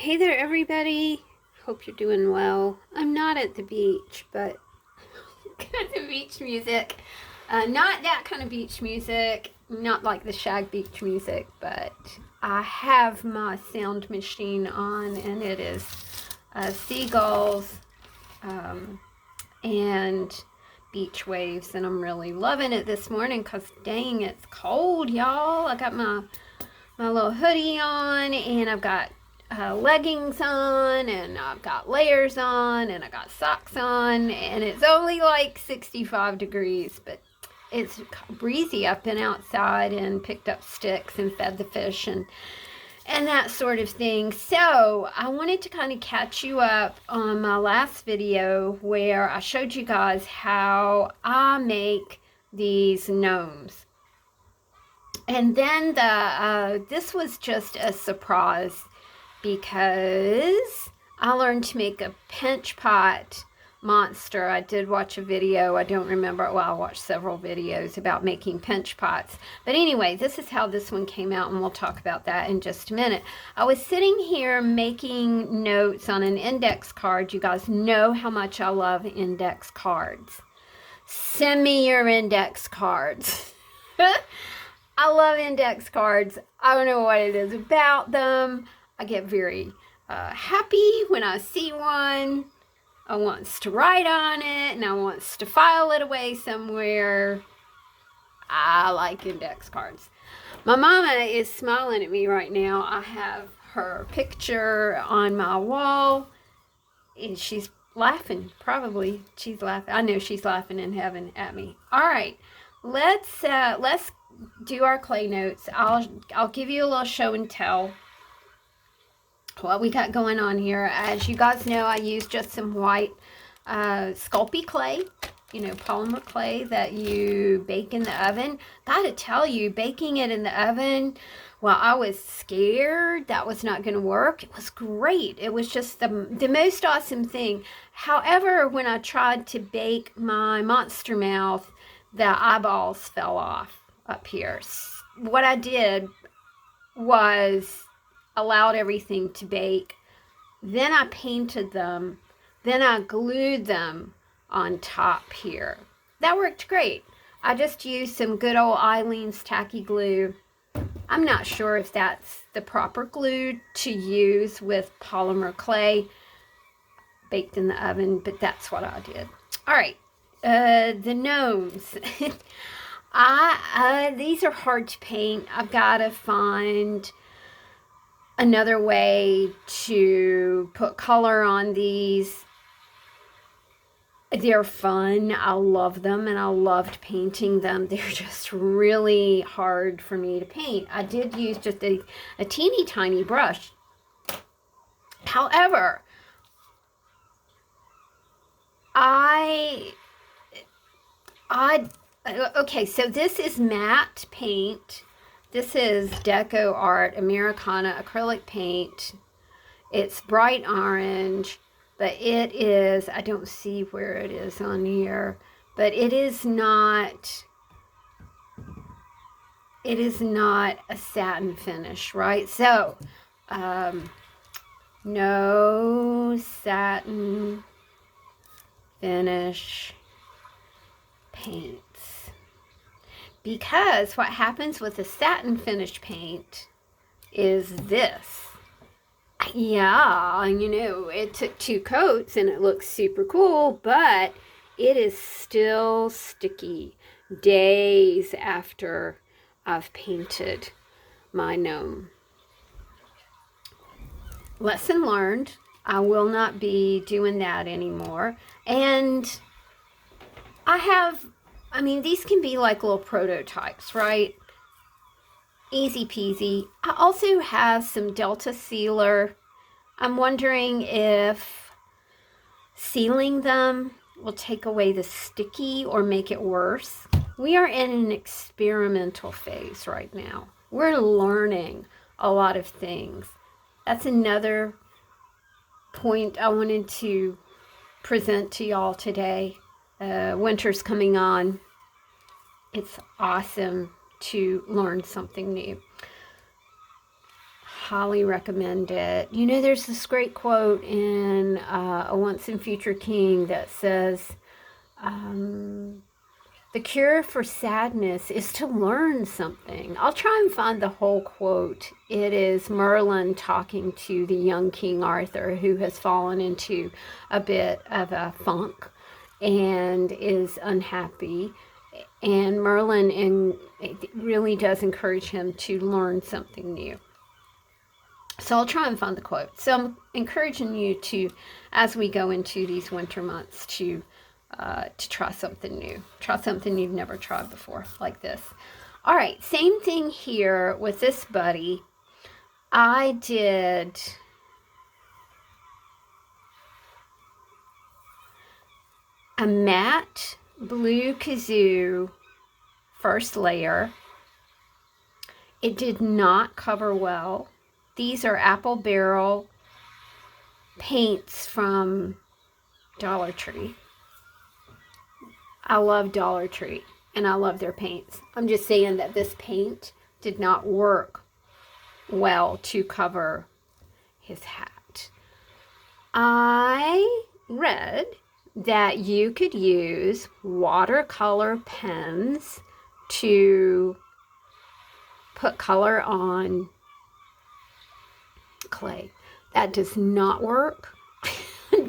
Hey there, everybody. Hope you're doing well. I'm not at the beach, but got the beach music. Not that kind of beach music, not like the shag beach music, but I have my sound machine on, and it is seagulls and beach waves, and I'm really loving it this morning because dang, it's cold, y'all. I got my little hoodie on, and I've got leggings on, and I've got layers on, and I got socks on, and it's only like 65 degrees, but it's breezy. I've been outside and picked up sticks and fed the fish and that sort of thing. So I wanted to kind of catch you up on my last video where I showed you guys how I make these gnomes. And then this was just a surprise because I learned to make a pinch pot monster. I did watch a video, I don't remember, well, I watched several videos about making pinch pots. But anyway, this is how this one came out, and we'll talk about that in just a minute. I was sitting here making notes on an index card. You guys know how much I love index cards. Send me your index cards. I love index cards. I don't know what it is about them. I get very happy when I see one. I wants to write on it, and I wants to file it away somewhere. I like index cards. My mama is smiling at me right now. I have her picture on my wall, and she's laughing. Probably she's laughing. I know she's laughing in heaven at me. All right, let's do our clay notes. I'll give you a little show and tell what we got going on here. As you guys know, I use just some white Sculpey clay, polymer clay that you bake in the oven. Gotta tell you, baking it in the oven, well, I was scared that was not going to work. It was great. It was just the most awesome thing. However, when I tried to bake my monster mouth, the eyeballs fell off up here. What I did was allowed everything to bake. Then I painted them. Then I glued them on top here. That worked great. I just used some good old Eileen's tacky glue. I'm not sure if that's the proper glue to use with polymer clay baked in the oven, but that's what I did. All right, the gnomes. These are hard to paint. I've got to find another way to put color on these. They're fun. I love them, and I loved painting them. They're just really hard for me to paint. I did use just a teeny tiny brush. However, okay, so this is matte paint. This is Deco Art Americana acrylic paint. It's bright orange, but it is, I don't see where it is on here, but it is not a satin finish, right? So, no satin finish paints. Because what happens with a satin finish paint is this. Yeah, it took 2 coats and it looks super cool, but it is still sticky days after I've painted my gnome. Lesson learned. I will not be doing that anymore. And these can be like little prototypes, right? Easy peasy. I also have some Delta sealer. I'm wondering if sealing them will take away the sticky or make it worse. We are in an experimental phase right now. We're learning a lot of things. That's another point I wanted to present to y'all today. Winter's coming on. It's awesome to learn something new. highly recommend it. You know, there's this great quote in A Once and Future King that says, the cure for sadness is to learn something. I'll try and find the whole quote. It is Merlin talking to the young King Arthur, who has fallen into a bit of a funk and is unhappy. And Merlin really does encourage him to learn something new. So I'll try and find the quote. So I'm encouraging you to, as we go into these winter months, to try something new. Try something you've never tried before, like this. All right, same thing here with this buddy. I did a matte blue kazoo first layer. It did not cover well. These are Apple Barrel paints from Dollar Tree. I love Dollar Tree and I love their paints. I'm just saying that this paint did not work well to cover his hat. I read that you could use watercolor pens to put color on clay. That does not work.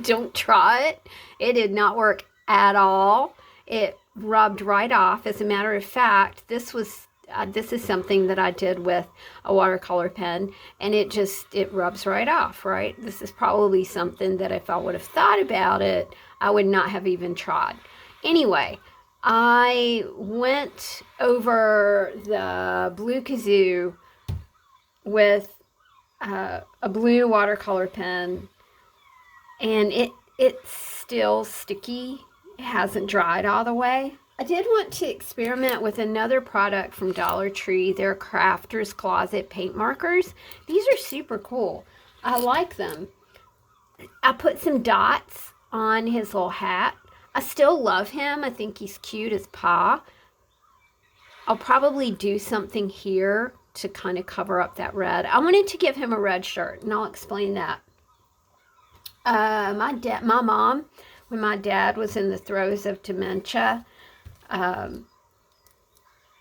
Don't try it. It did not work at all. It rubbed right off. As a matter of fact, this is something that I did with a watercolor pen, and it rubs right off, right? This is probably something that if I would have thought about it, I would not have even tried. Anyway, I went over the blue kazoo with a blue watercolor pen, and it's still sticky. It hasn't dried all the way. I did want to experiment with another product from Dollar Tree, their Crafter's Closet paint markers. These are super cool. I like them. I put some dots on his little hat. I still love him. I think he's cute as pa. I'll probably do something here to kind of cover up that red. I wanted to give him a red shirt, and I'll explain that. My mom, when my dad was in the throes of dementia,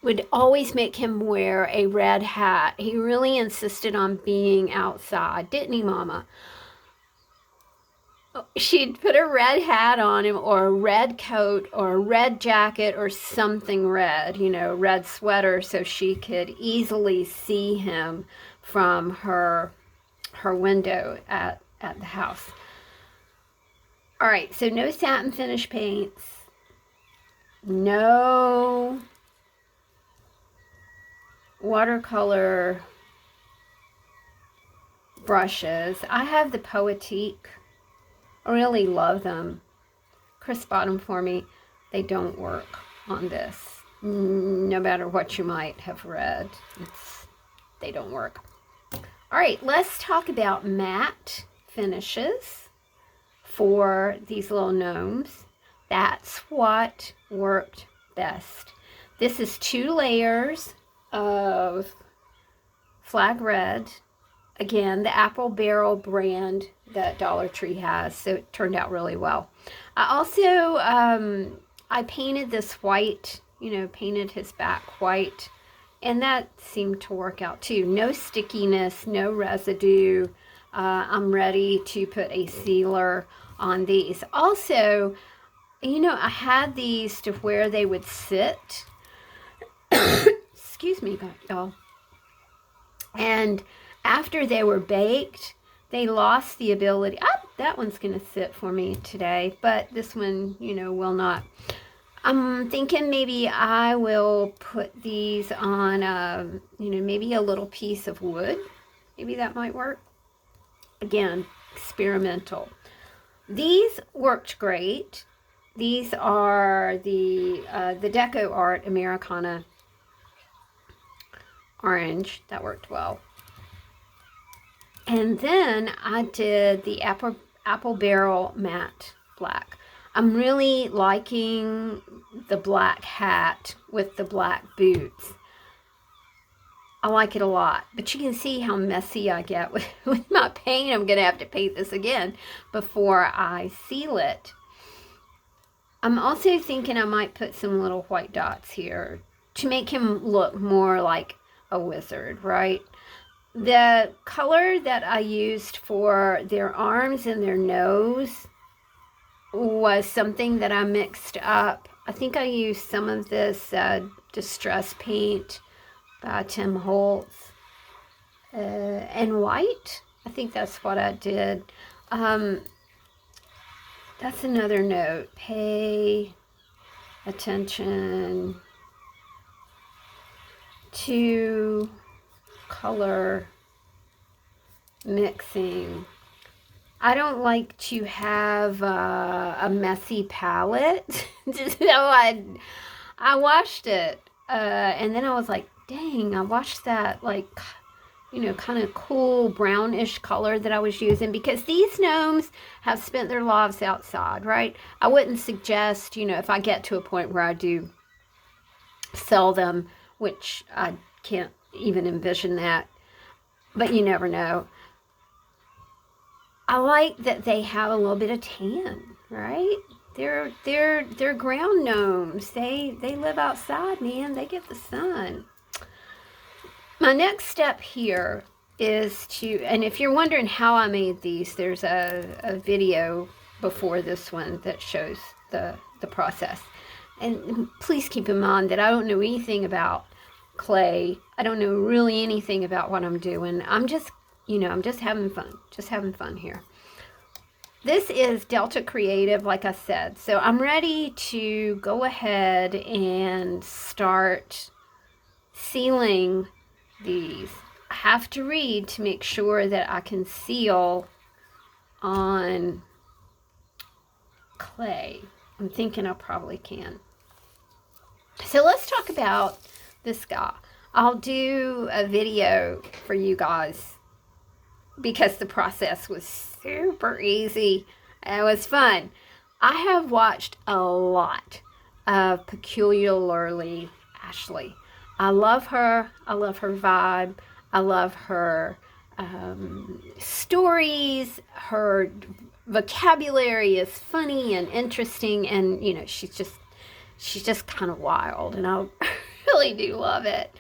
would always make him wear a red hat. He really insisted on being outside, didn't he, Mama? She'd put a red hat on him, or a red coat, or a red jacket, or something red, red sweater, so she could easily see him from her window at the house. All right, so no satin finish paints, no watercolor brushes. I have the Poetique. I really love them. Chris bought them for me. They don't work on this. No matter what you might have read, they don't work. All right, let's talk about matte finishes for these little gnomes. That's what worked best. This is 2 layers of flag red. Again, the Apple Barrel brand that Dollar Tree has, so it turned out really well. I also, I painted this white, painted his back white, and that seemed to work out too. No stickiness, no residue. I'm ready to put a sealer on these. Also, I had these to where they would sit. Excuse me, y'all. And after they were baked, they lost the ability. That one's going to sit for me today, but this one, will not. I'm thinking maybe I will put these on, maybe a little piece of wood. Maybe that might work. Again, experimental. These worked great. These are the Deco Art Americana Orange. That worked well. And then I did the Apple Barrel Matte Black. I'm really liking the black hat with the black boots. I like it a lot. But you can see how messy I get with my paint. I'm going to have to paint this again before I seal it. I'm also thinking I might put some little white dots here to make him look more like a wizard, right? The color that I used for their arms and their nose was something that I mixed up. I think I used some of this Distress Paint by Tim Holtz and white. I think that's what I did. That's another note. Pay attention to color mixing. I don't like to have a messy palette. So I washed it and then I was like, dang, I washed that like, you know, kind of cool brownish color that I was using, because these gnomes have spent their lives outside, right? I wouldn't suggest, you know, if I get to a point where I do sell them, which I can't even envision that, but you never know. I like that they have a little bit of tan, right? They're ground gnomes. They live outside, man. They get the sun. My next step here is to, and if you're wondering how I made these, there's a video before this one that shows the process. And please keep in mind that I don't know anything about clay. I don't know really anything about what I'm doing. I'm just, you know, I'm just having fun here. This is Delta Creative, like I said. So I'm ready to go ahead and start sealing these. I have to read to make sure that I can seal on clay. I'm thinking I probably can. So let's talk about this guy. I'll do a video for you guys because the process was super easy. It was fun. I have watched a lot of Peculiarly Ashley. I love her. I love her vibe. I love her stories. Her vocabulary is funny and interesting, and you know, she's just kind of wild, and I really do love it.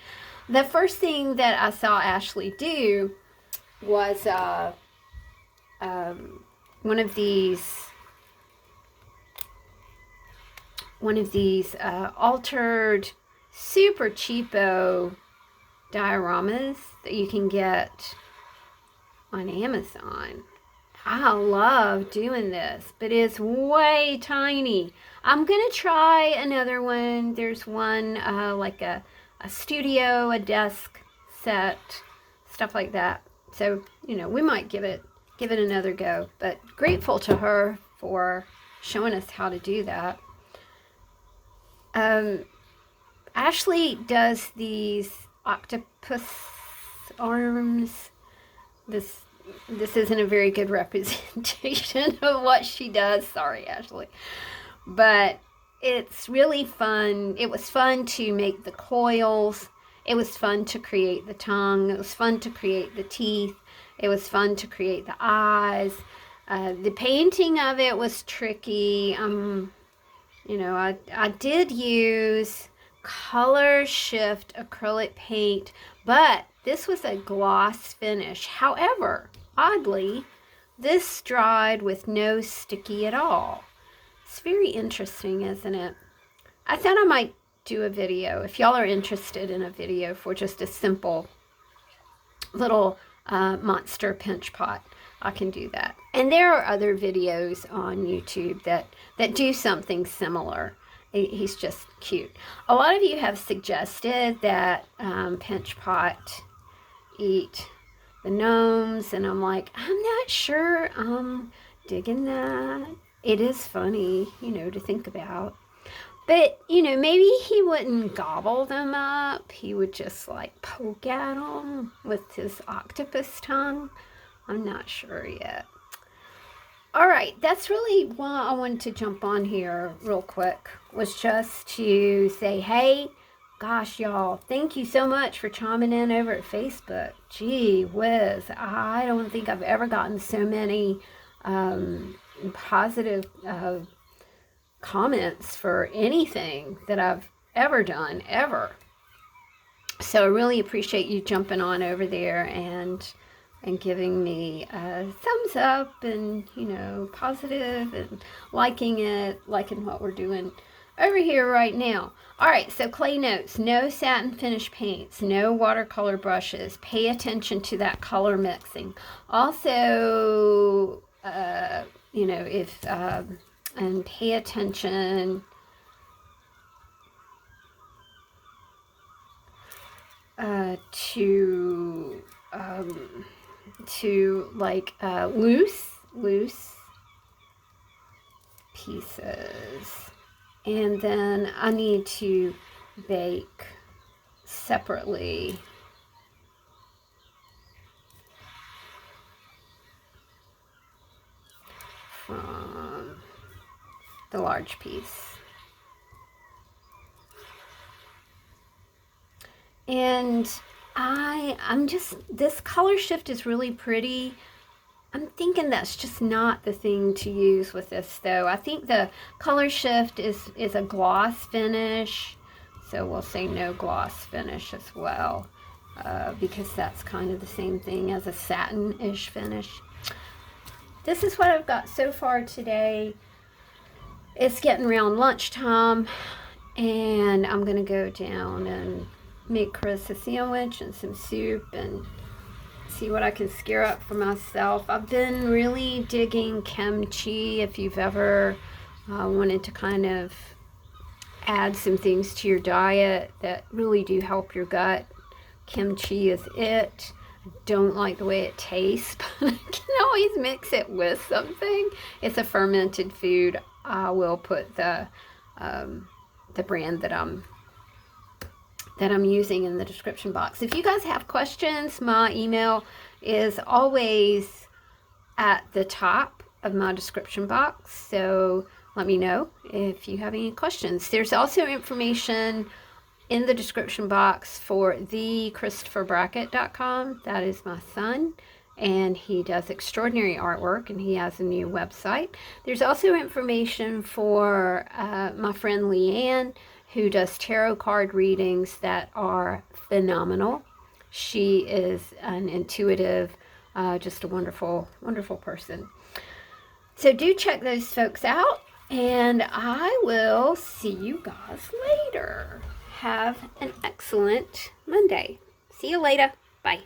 The first thing that I saw Ashley do was one of these altered super cheapo dioramas that you can get on Amazon. I love doing this, but it's way tiny. I'm gonna try another one. There's one like a studio, a desk set, stuff like that. So, you know, we might give it another go, but grateful to her for showing us how to do that. Ashley does these octopus arms. This isn't a very good representation of what she does. Sorry, Ashley. But it's really fun. It was fun to make the coils. It was fun to create the tongue. It was fun to create the teeth. It was fun to create the eyes. The painting of it was tricky. You know, I did use color shift acrylic paint, but this was a gloss finish. However, oddly, this dried with no sticky at all. It's very interesting, isn't it? I thought I might do a video. If y'all are interested in a video for just a simple little monster pinch pot, I can do that. And there are other videos on YouTube that do something similar. He's just cute. A lot of you have suggested that pinch pot eat the gnomes, and I'm like, I'm not sure I'm digging that. It is funny, you know, to think about. But, you know, maybe he wouldn't gobble them up. He would just like poke at them with his octopus tongue. I'm not sure yet. All right, that's really why I wanted to jump on here real quick, was just to say, hey, gosh, y'all, thank you so much for chiming in over at Facebook. Gee whiz, I don't think I've ever gotten so many positive comments for anything that I've ever done, ever. So I really appreciate you jumping on over there and giving me a thumbs up and, you know, positive and liking it, liking what we're doing over here right now. All right, so clay notes, no satin finish paints, no watercolor brushes. Pay attention to that color mixing. Also, you know, if, and pay attention to like loose pieces. And then I need to bake separately from the large piece. And I'm just, this color shift is really pretty. I'm thinking that's just not the thing to use with this though. I think the color shift is a gloss finish. So we'll say no gloss finish as well, because that's kind of the same thing as a satin-ish finish. This is what I've got so far today. It's getting around lunchtime, and I'm gonna go down and make Chris a sandwich and some soup and see what I can scare up for myself. I've been really digging kimchi. If you've ever wanted to kind of add some things to your diet that really do help your gut, kimchi is it. I don't like the way it tastes, but I can always mix it with something. It's a fermented food. I will put the brand that I'm using in the description box. If you guys have questions, my email is always at the top of my description box. So let me know if you have any questions. There's also information in the description box for thechristopherbrackett.com. That is my son, and he does extraordinary artwork, and he has a new website. There's also information for my friend Leanne, who does tarot card readings that are phenomenal. She is an intuitive, just a wonderful, wonderful person. So do check those folks out, and I will see you guys later. Have an excellent Monday. See you later. Bye.